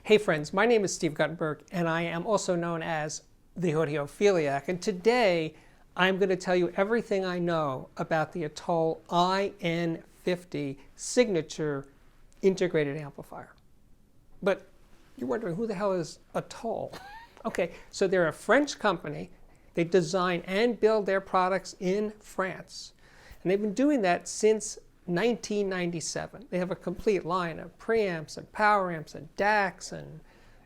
Hey friends, my name is Steve Guttenberg and I am also known as the Audiophiliac, and today I'm going to tell you everything I know about the Atoll IN50 signature integrated amplifier. But you're wondering, who the hell is Atoll? Okay, so they're a French company. They design and build their products in France. And they've been doing that since 1997. They have a complete line of preamps and power amps and DACs and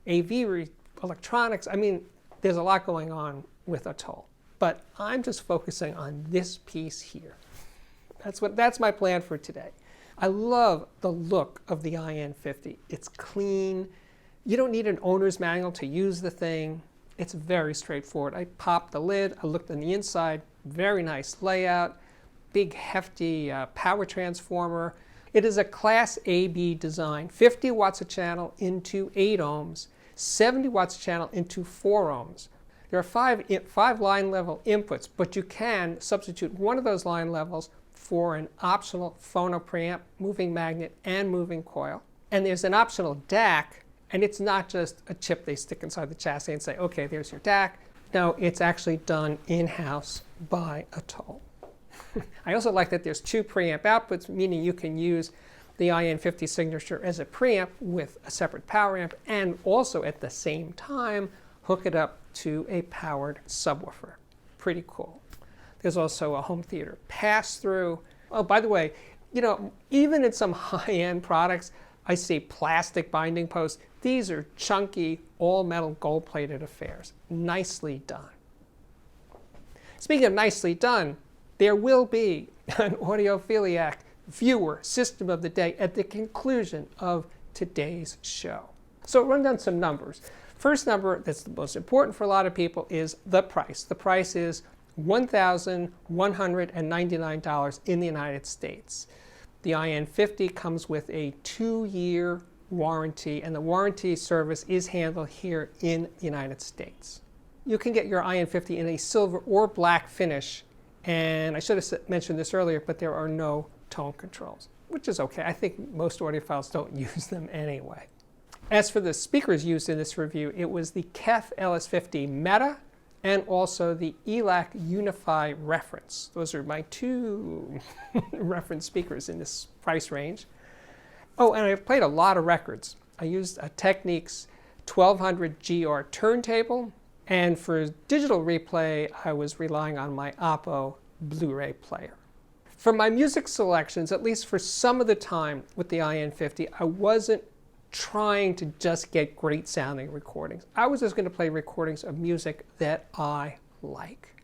AV electronics. I mean, there's a lot going on with Atoll. But I'm just focusing on this piece here. That's my plan for today. I love the look of the IN50. It's clean. You don't need an owner's manual to use the thing. It's very straightforward. I popped the lid, I looked on the inside, very nice layout, big hefty power transformer. It is a Class AB design, 50 watts a channel into 8 ohms, 70 watts a channel into 4 ohms. There are five line level inputs, but you can substitute one of those line levels for an optional phono preamp, moving magnet, and moving coil. And there's an optional DAC, and it's not just a chip they stick inside the chassis and say, okay, there's your DAC. No, it's actually done in-house by Atoll. I also like that there's 2 preamp outputs, meaning you can use the IN50 signature as a preamp with a separate power amp, and also at the same time hook it up to a powered subwoofer. Pretty cool. There's also a home theater pass-through. Oh, by the way, you know, even in some high-end products, I see plastic binding posts. These are chunky, all-metal, gold-plated affairs. Nicely done. Speaking of nicely done, there will be an Audiophiliac viewer system of the day at the conclusion of today's show. So run down some numbers. First number that's the most important for a lot of people is the price. The price is $1,199 in the United States. The IN50 comes with a 2-year warranty, and the warranty service is handled here in the United States. You can get your IN50 in a silver or black finish, and I should have mentioned this earlier, but there are no tone controls, which is okay. I think most audiophiles don't use them anyway. As for the speakers used in this review, it was the KEF LS50 Meta and also the ELAC Unify Reference. Those are my 2 reference speakers in this price range. Oh, and I've played a lot of records. I used a Technics 1200 GR turntable, and for digital replay, I was relying on my Oppo Blu-ray player. For my music selections, at least for some of the time with the IN50, I wasn't trying to just get great sounding recordings. I was just going to play recordings of music that I like.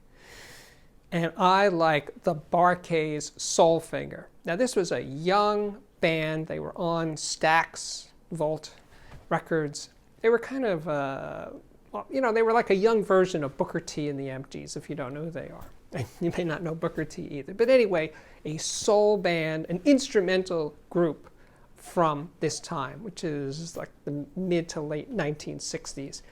And I like the Bar-Kays Soulfinger. Now this was a young band. They were on Stax Volt Records. They were kind of, you know, they were like a young version of Booker T and the MGs, if you don't know who they are. You may not know Booker T either. But anyway, a soul band, an instrumental group from this time, which is like the mid to late 1960s.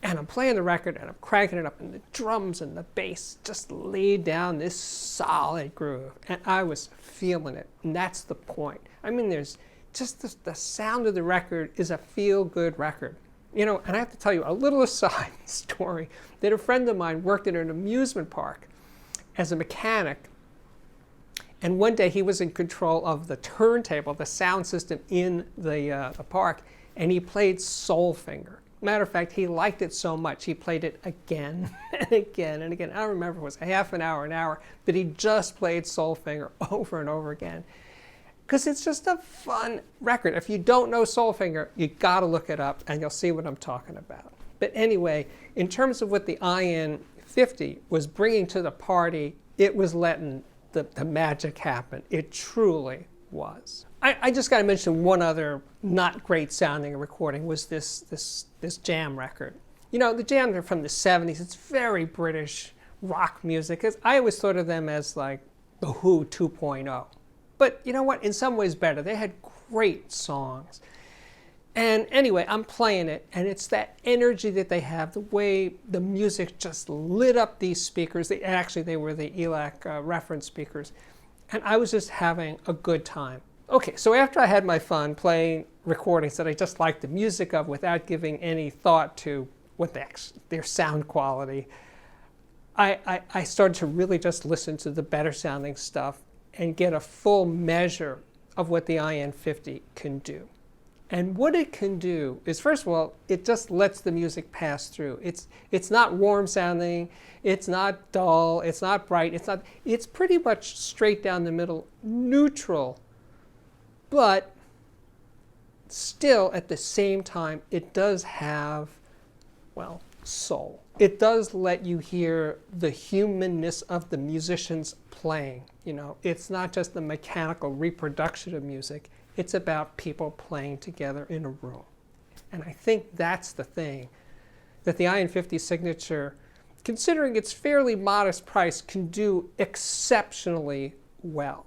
And I'm playing the record and I'm cranking it up, and the drums and the bass just laid down this solid groove. And I was feeling it. And that's the point. I mean, there's just the sound of the record is a feel-good record. You know, and I have to tell you a little aside story that a friend of mine worked at an amusement park as a mechanic. And one day he was in control of the turntable, the sound system in the park, and he played Soulfinger. Matter of fact, he liked it so much, he played it again and again and again. I don't remember if it was a half an hour, but he just played Soulfinger over and over again. Because it's just a fun record. If you don't know Soulfinger, you gotta look it up and you'll see what I'm talking about. But anyway, in terms of what the IN50 was bringing to the party, it was letting the magic happen. It truly was. I just got to mention one other not great sounding recording was this jam record. You know, the jams are from the 70s. It's very British rock music. I always thought of them as like the Who 2.0. But you know what? In some ways better. They had great songs. And anyway, I'm playing it, and it's that energy that they have, the way the music just lit up these speakers. They were the ELAC reference speakers. And I was just having a good time. Okay, so after I had my fun playing recordings that I just liked the music of without giving any thought to what their sound quality, I started to really just listen to the better sounding stuff and get a full measure of what the IN50 can do. And what it can do is, first of all, it just lets the music pass through. It's not warm sounding, it's not dull, it's not bright, it's pretty much straight down the middle, neutral, but still at the same time, it does have, well, soul. It does let you hear the humanness of the musicians playing. You know, it's not just the mechanical reproduction of music. It's about people playing together in a room. And I think that's the thing that the IN50 signature, considering its fairly modest price, can do exceptionally well.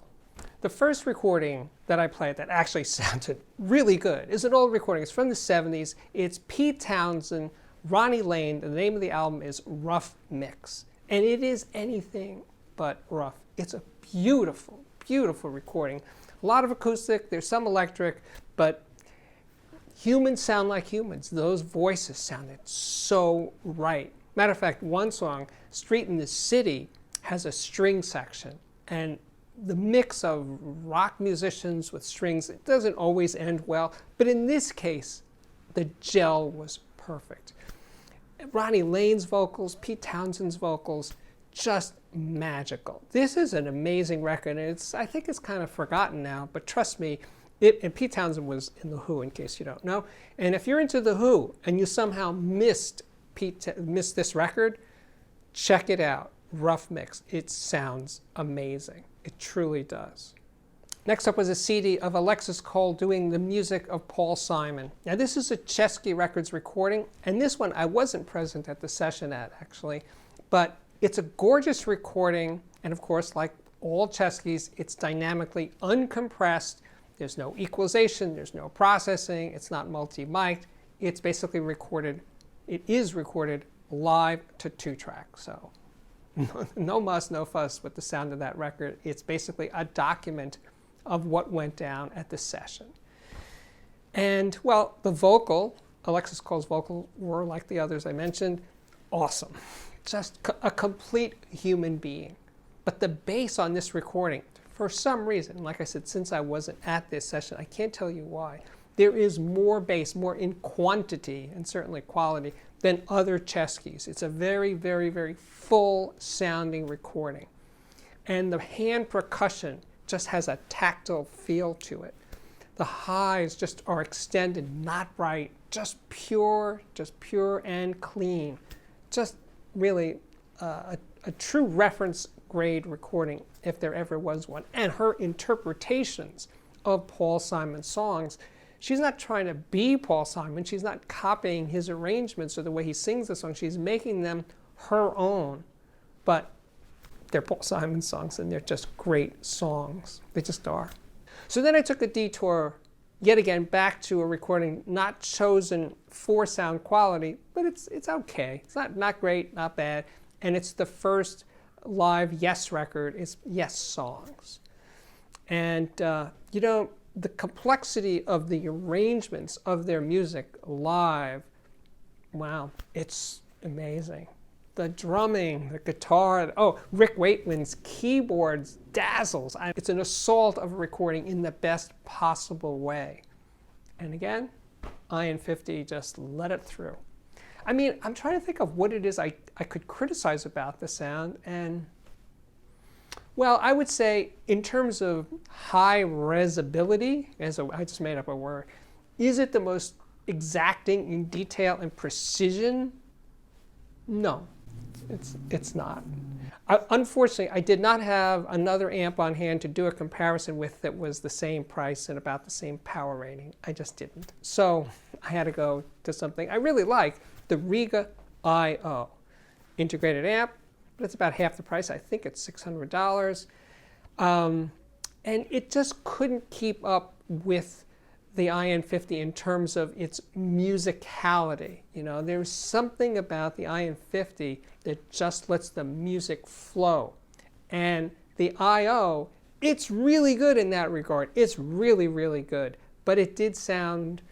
The first recording that I played that actually sounded really good is an old recording. It's from the 70s. It's Pete Townsend, Ronnie Lane. The name of the album is Rough Mix. And it is anything but rough. It's a beautiful, beautiful recording. A lot of acoustic, there's some electric, but humans sound like humans. Those voices sounded so right. Matter of fact, one song, Street in the City, has a string section. And the mix of rock musicians with strings, it doesn't always end well. But in this case, the gel was perfect. Ronnie Lane's vocals, Pete Townsend's vocals, just magical. This is an amazing record, and I think it's kind of forgotten now, but trust me, and Pete Townsend was in The Who, in case you don't know. And if you're into The Who and you somehow missed this record, check it out. Rough Mix. It sounds amazing. It truly does. Next up was a CD of Alexis Cole doing the music of Paul Simon. Now this is a Chesky Records recording, and this one I wasn't present at the session at, actually, but it's a gorgeous recording, and of course, like all Cheskys, it's dynamically uncompressed. There's no equalization, there's no processing, it's not multi-mic'd. It's basically recorded, it is recorded live to 2-track. So no muss, no fuss with the sound of that record. It's basically a document of what went down at the session. And well, the vocal, Alexis Cole's vocal, were like the others I mentioned, awesome. Just a complete human being. But the bass on this recording, for some reason, like I said, since I wasn't at this session, I can't tell you why, there is more bass, more in quantity and certainly quality than other Cheskys. It's a very, very, very full sounding recording. And the hand percussion just has a tactile feel to it. The highs just are extended, not bright, just pure and clean. Just really a true reference grade recording, if there ever was one. And her interpretations of Paul Simon's songs, she's not trying to be Paul Simon. She's not copying his arrangements or the way he sings the song. She's making them her own. But they're Paul Simon songs, and they're just great songs. They just are. So then I took a detour yet again back to a recording not chosen for sound quality, but it's okay. It's not great, not bad. And it's the first live Yes record. It's Yes songs. And you know, the complexity of the arrangements of their music live, wow, it's amazing. The drumming, the guitar, oh, Rick Waitman's keyboards dazzles. It's an assault of a recording in the best possible way. And again, IN50 just let it through. I mean, I'm trying to think of what it is I could criticize about the sound, and well, I would say in terms of high resability, I just made up a word, is it the most exacting in detail and precision? No. It's not. Unfortunately, I did not have another amp on hand to do a comparison with that was the same price and about the same power rating. I just didn't. So I had to go to something I really like, the Riga I/O integrated amp, but it's about half the price. I think it's $600. And it just couldn't keep up with the IN50 in terms of its musicality. You know, there's something about the IN50 that just lets the music flow. And the I/O It's really good in that regard. It's really, really good. But it did sound,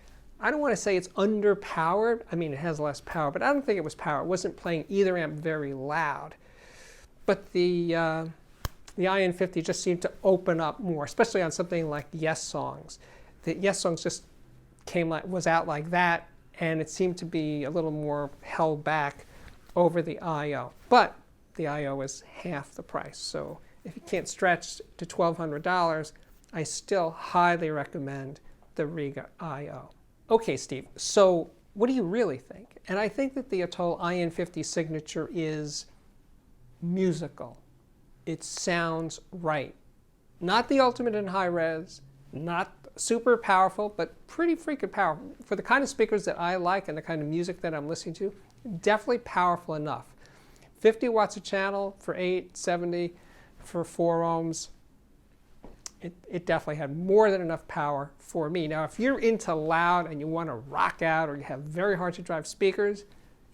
I don't want to say it's underpowered. I mean, it has less power, but I don't think it was power. It wasn't playing either amp very loud. But the IN50 just seemed to open up more, especially on something like Yes Songs. The Yes Songs just was out like that, and it seemed to be a little more held back over the I/O. But the I/O is half the price, so if you can't stretch to $1,200, I still highly recommend the Riga I/O. Okay, Steve, so what do you really think? And I think that the Atoll IN50 signature is musical. It sounds right. Not the ultimate in high res, not super powerful, but pretty freaking powerful. For the kind of speakers that I like and the kind of music that I'm listening to, definitely powerful enough. 50 watts a channel for 8, 70 for 4 ohms. It definitely had more than enough power for me. Now, if you're into loud and you want to rock out or you have very hard to drive speakers,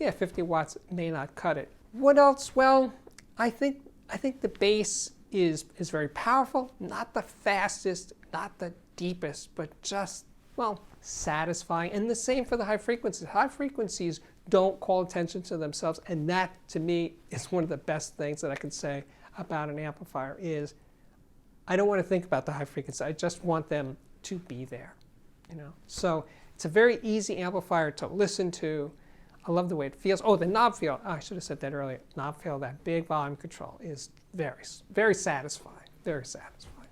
yeah, 50 watts may not cut it. What else? Well, I think the bass is very powerful, not the fastest, not the deepest, but just, well, satisfying. And the same for the high frequencies. High frequencies don't call attention to themselves, and that, to me, is one of the best things that I can say about an amplifier is I don't want to think about the high frequency. I just want them to be there, you know. So it's a very easy amplifier to listen to. I love the way it feels. Oh, the knob feel. Oh, I should have said that earlier. Knob feel, that big volume control is very, very satisfying. Very satisfying.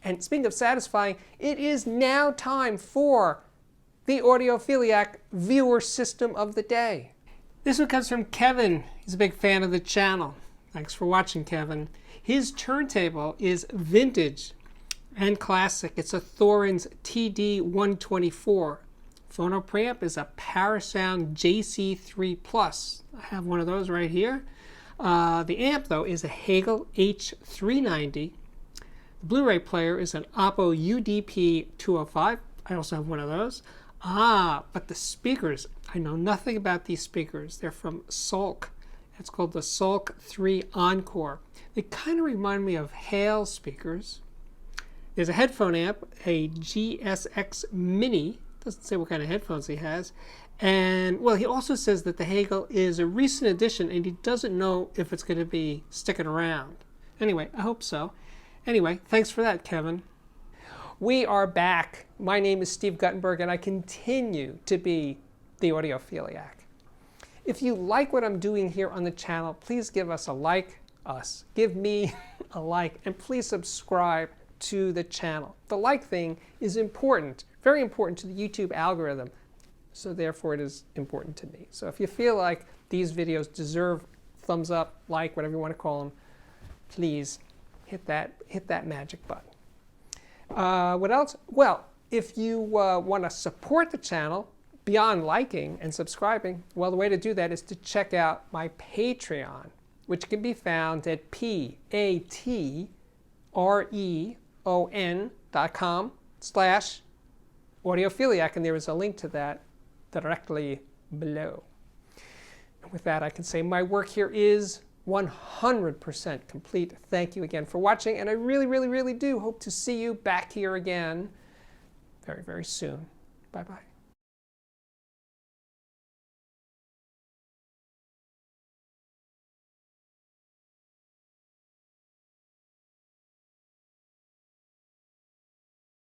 And speaking of satisfying, it is now time for the Audiophiliac viewer system of the day. This one comes from Kevin. He's a big fan of the channel. Thanks for watching, Kevin. His turntable is vintage and classic. It's a Thorens TD124. Phono preamp is a Parasound JC3 Plus. I have one of those right here. The amp, though, is a Hagel H390. The Blu-ray player is an Oppo UDP205. I also have one of those. But the speakers, I know nothing about these speakers. They're from Sulk. It's called the Sulk 3 Encore. They kind of remind me of Hale speakers. There's a headphone amp, a GSX Mini. Doesn't say what kind of headphones he has. And, well, he also says that the Hagel is a recent addition, and he doesn't know if it's going to be sticking around. Anyway, I hope so. Anyway, thanks for that, Kevin. We are back. My name is Steve Guttenberg, and I continue to be the Audiophiliac. If you like what I'm doing here on the channel, please give us a like. Give me a like, and please subscribe to the channel. The like thing is important, very important to the YouTube algorithm, so therefore it is important to me. So if you feel like these videos deserve thumbs up, like, whatever you want to call them, please hit that magic button. What else? Well, if you want to support the channel beyond liking and subscribing, well, the way to do that is to check out my Patreon, which can be found at patreon.com/audiophiliac, and there is a link to that directly below. And with that, I can say my work here is 100% complete. Thank you again for watching, and I really, really, really do hope to see you back here again very, very soon. Bye-bye.